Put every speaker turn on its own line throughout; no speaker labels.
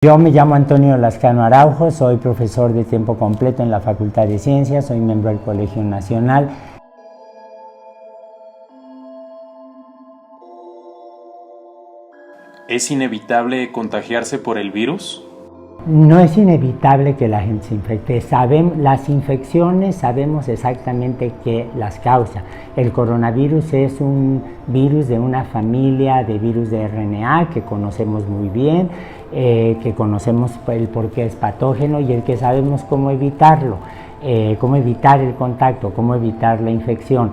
Yo me llamo Antonio Lascano Araujo, soy profesor de tiempo completo en la Facultad de Ciencias, soy miembro del Colegio Nacional.
¿Es inevitable contagiarse por el virus?
No es inevitable que la gente se infecte. Las infecciones sabemos exactamente qué las causa. El coronavirus es un virus de una familia de virus de RNA que conocemos muy bien, que conocemos el por qué es patógeno y el que sabemos cómo evitarlo, cómo evitar el contacto, cómo evitar la infección.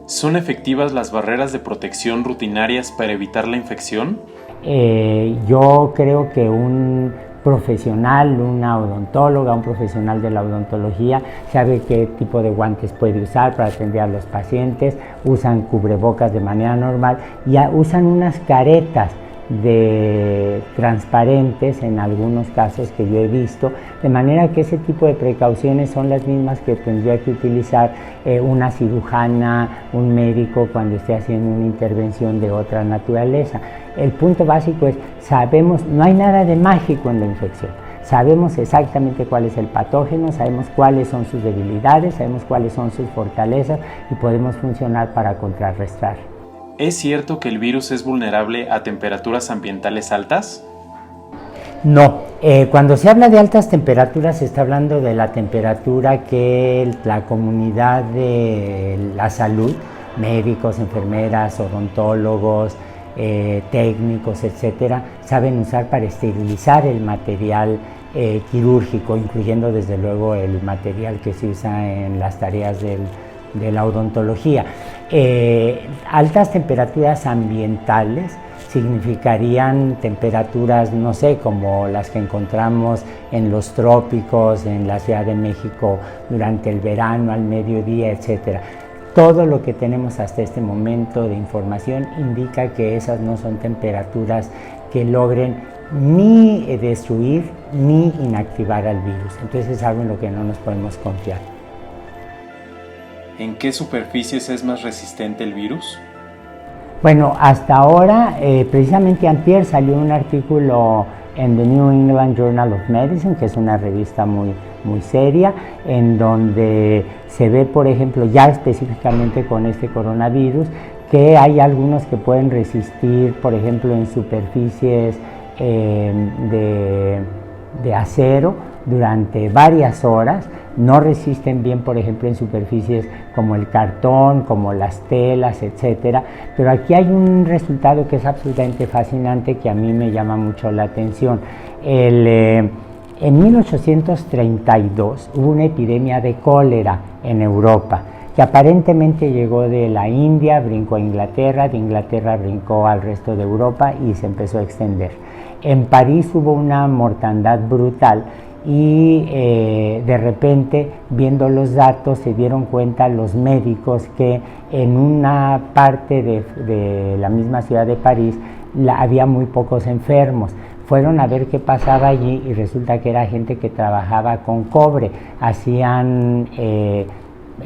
¿Son efectivas las barreras de protección rutinarias para evitar la infección?
Yo creo que un profesional, una odontóloga, un profesional de la odontología sabe qué tipo de guantes puede usar para atender a los pacientes, usan cubrebocas de manera normal y usan unas caretas transparentes en algunos casos que yo he visto, de manera que ese tipo de precauciones son las mismas que tendría que utilizar una cirujana, un médico cuando esté haciendo una intervención de otra naturaleza. El punto básico es, no hay nada de mágico en la infección. Sabemos exactamente cuál es el patógeno, sabemos cuáles son sus debilidades, sabemos cuáles son sus fortalezas y podemos funcionar para contrarrestar.
¿Es cierto que el virus es vulnerable a temperaturas ambientales altas?
No, cuando se habla de altas temperaturas se está hablando de la temperatura que la comunidad de la salud, médicos, enfermeras, odontólogos, técnicos, etcétera, saben usar para esterilizar el material quirúrgico, incluyendo desde luego el material que se usa en las tareas de la odontología. Altas temperaturas ambientales significarían temperaturas, no sé, como las que encontramos en los trópicos, en la Ciudad de México durante el verano, al mediodía, etcétera. Todo lo que tenemos hasta este momento de información indica que esas no son temperaturas que logren ni destruir ni inactivar al virus. Entonces es algo en lo que no nos podemos confiar.
¿En qué superficies es más resistente el virus?
Bueno, hasta ahora, precisamente antier salió un artículo en The New England Journal of Medicine, que es una revista muy seria, en donde se ve, por ejemplo, ya específicamente con este coronavirus, que hay algunos que pueden resistir, por ejemplo, en superficies de acero durante varias horas. No resisten bien, por ejemplo, en superficies como el cartón, como las telas, etcétera. Pero aquí hay un resultado que es absolutamente fascinante, que a mí me llama mucho la atención. En 1832 hubo una epidemia de cólera en Europa, que aparentemente llegó de la India, brincó a Inglaterra, de Inglaterra brincó al resto de Europa y se empezó a extender. En París hubo una mortandad brutal y de repente, viendo los datos, se dieron cuenta los médicos que en una parte de la misma ciudad de París había muy pocos enfermos. Fueron a ver qué pasaba allí y resulta que era gente que trabajaba con cobre, hacían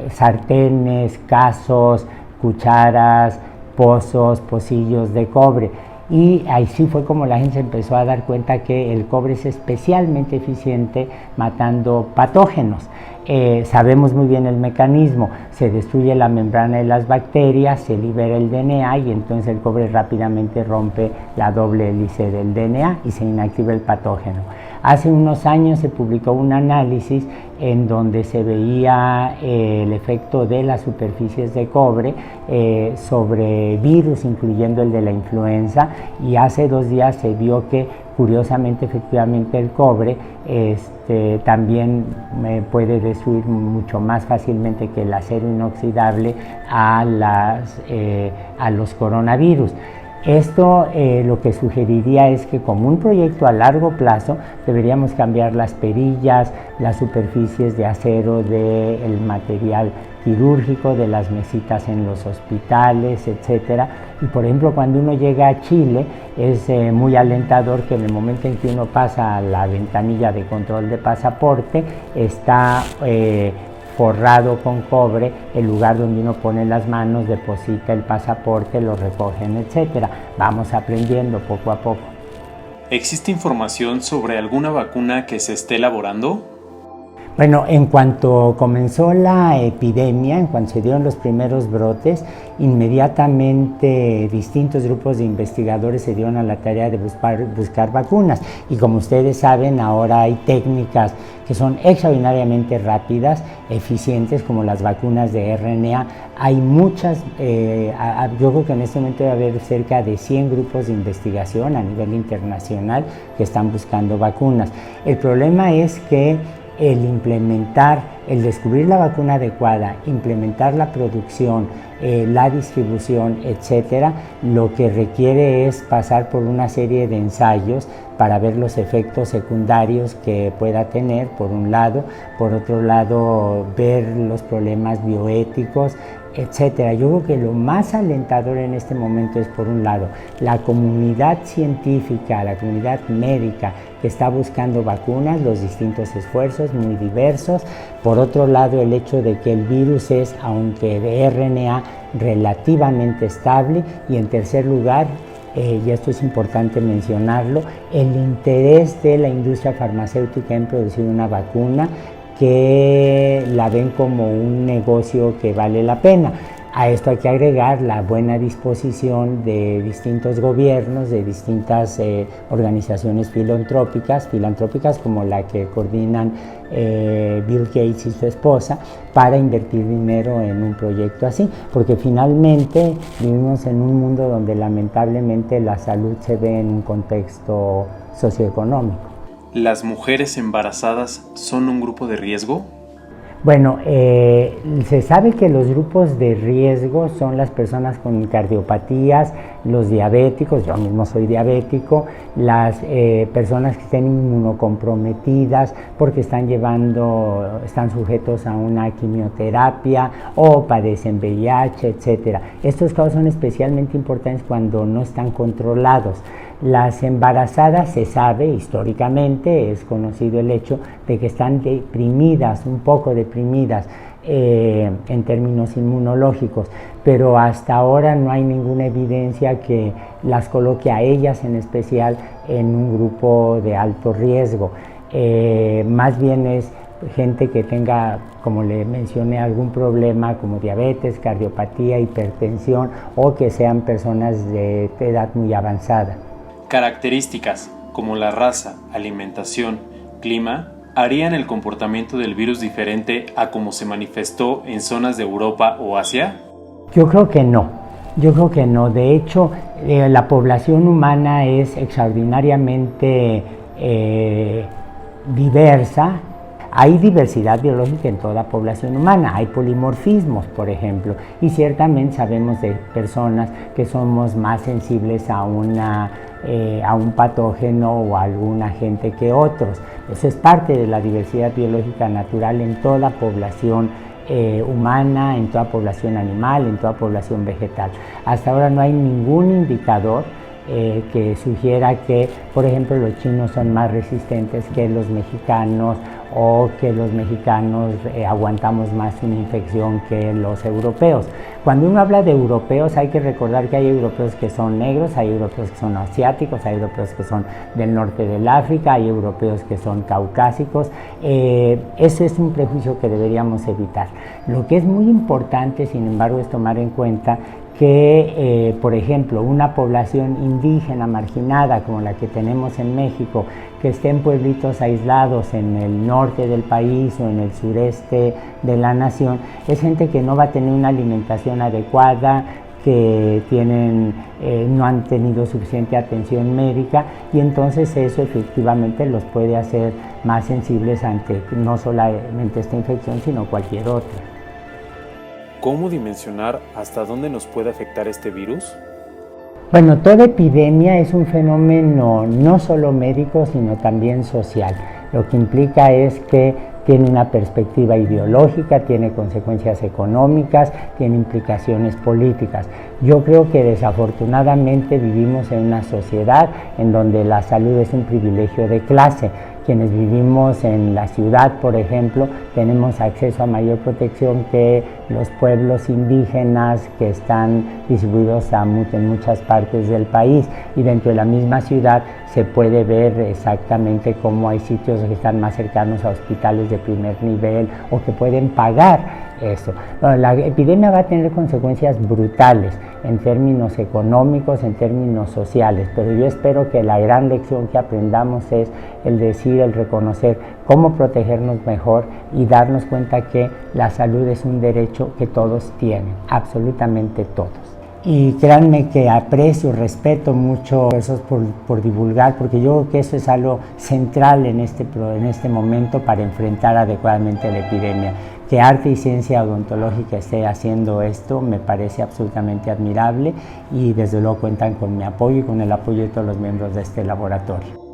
sartenes, casos, cucharas, pozos, pocillos de cobre. Y ahí sí fue como la gente se empezó a dar cuenta que el cobre es especialmente eficiente matando patógenos. Sabemos muy bien el mecanismo, se destruye la membrana de las bacterias, se libera el DNA y entonces el cobre rápidamente rompe la doble hélice del DNA y se inactiva el patógeno. Hace unos años se publicó un análisis en donde se veía el efecto de las superficies de cobre sobre virus, incluyendo el de la influenza, y hace 2 días se vio que curiosamente, efectivamente, el cobre también puede destruir mucho más fácilmente que el acero inoxidable a los coronavirus. Esto lo que sugeriría es que, como un proyecto a largo plazo, deberíamos cambiar las perillas, las superficies de acero del material quirúrgico, de las mesitas en los hospitales, etcétera. Y por ejemplo, cuando uno llega a Chile, es muy alentador que en el momento en que uno pasa a la ventanilla de control de pasaporte, está forrado con cobre, el lugar donde uno pone las manos, deposita el pasaporte, lo recogen, etcétera. Vamos aprendiendo poco a poco.
¿Existe información sobre alguna vacuna que se esté elaborando?
Bueno, en cuanto comenzó la epidemia, en cuanto se dieron los primeros brotes, inmediatamente distintos grupos de investigadores se dieron a la tarea de buscar vacunas. Y como ustedes saben, ahora hay técnicas que son extraordinariamente rápidas, eficientes, como las vacunas de RNA. Hay muchas, yo creo que en este momento debe haber cerca de 100 grupos de investigación a nivel internacional que están buscando vacunas. El problema es que el descubrir la vacuna adecuada, implementar la producción, la distribución, etcétera, lo que requiere es pasar por una serie de ensayos para ver los efectos secundarios que pueda tener, por un lado, por otro lado, ver los problemas bioéticos, etcétera. Yo creo que lo más alentador en este momento es, por un lado, la comunidad científica, la comunidad médica que está buscando vacunas, los distintos esfuerzos muy diversos. Por otro lado, el hecho de que el virus es, aunque de RNA, relativamente estable. Y en tercer lugar, y esto es importante mencionarlo, el interés de la industria farmacéutica en producir una vacuna que la ven como un negocio que vale la pena. A esto hay que agregar la buena disposición de distintos gobiernos, de distintas organizaciones filantrópicas como la que coordinan Bill Gates y su esposa, para invertir dinero en un proyecto así, porque finalmente vivimos en un mundo donde lamentablemente la salud se ve en un contexto socioeconómico.
¿Las mujeres embarazadas son un grupo de riesgo?
Bueno, se sabe que los grupos de riesgo son las personas con cardiopatías, los diabéticos, yo mismo soy diabético, las personas que estén inmunocomprometidas porque están sujetos a una quimioterapia o padecen VIH, etc. Estos casos son especialmente importantes cuando no están controlados. Las embarazadas, se sabe históricamente, es conocido el hecho de que están deprimidas, un poco deprimidas en términos inmunológicos, pero hasta ahora no hay ninguna evidencia que las coloque a ellas en especial en un grupo de alto riesgo. Más bien es gente que tenga, como le mencioné, algún problema como diabetes, cardiopatía, hipertensión, o que sean personas de edad muy avanzada.
Características como la raza, alimentación, clima, ¿harían el comportamiento del virus diferente a como se manifestó en zonas de Europa o Asia?
Yo creo que no. De hecho, la población humana es extraordinariamente diversa. Hay diversidad biológica en toda la población humana, hay polimorfismos, por ejemplo, y ciertamente sabemos de personas que somos más sensibles a un patógeno o a algún agente que otros. Eso es parte de la diversidad biológica natural en toda población humana, en toda población animal, en toda población vegetal. Hasta ahora no hay ningún indicador que sugiera que, por ejemplo, los chinos son más resistentes que los mexicanos, o que los mexicanos aguantamos más una infección que los europeos. Cuando uno habla de europeos, hay que recordar que hay europeos que son negros, hay europeos que son asiáticos, hay europeos que son del norte del África, hay europeos que son caucásicos. Ese es un prejuicio que deberíamos evitar. Lo que es muy importante, sin embargo, es tomar en cuenta que, por ejemplo, una población indígena marginada como la que tenemos en México, que esté en pueblitos aislados en el norte del país o en el sureste de la nación, es gente que no va a tener una alimentación adecuada, que no han tenido suficiente atención médica, y entonces eso efectivamente los puede hacer más sensibles ante no solamente esta infección, sino cualquier otra.
¿Cómo dimensionar hasta dónde nos puede afectar este virus?
Bueno, toda epidemia es un fenómeno no solo médico, sino también social. Lo que implica es que tiene una perspectiva ideológica, tiene consecuencias económicas, tiene implicaciones políticas. Yo creo que desafortunadamente vivimos en una sociedad en donde la salud es un privilegio de clase. quienes vivimos en la ciudad, por ejemplo, tenemos acceso a mayor protección que los pueblos indígenas que están distribuidos en muchas partes del país, y dentro de la misma ciudad se puede ver exactamente cómo hay sitios que están más cercanos a hospitales de primer nivel o que pueden pagar eso. La epidemia va a tener consecuencias brutales en términos económicos, en términos sociales, pero yo espero que la gran lección que aprendamos es el decir, el reconocer cómo protegernos mejor y darnos cuenta que la salud es un derecho que todos tienen, absolutamente todos. Y créanme que aprecio, respeto mucho eso por divulgar, porque yo creo que eso es algo central en este momento para enfrentar adecuadamente la epidemia. Que Arte y Ciencia Odontológica esté haciendo esto me parece absolutamente admirable, y desde luego cuentan con mi apoyo y con el apoyo de todos los miembros de este laboratorio.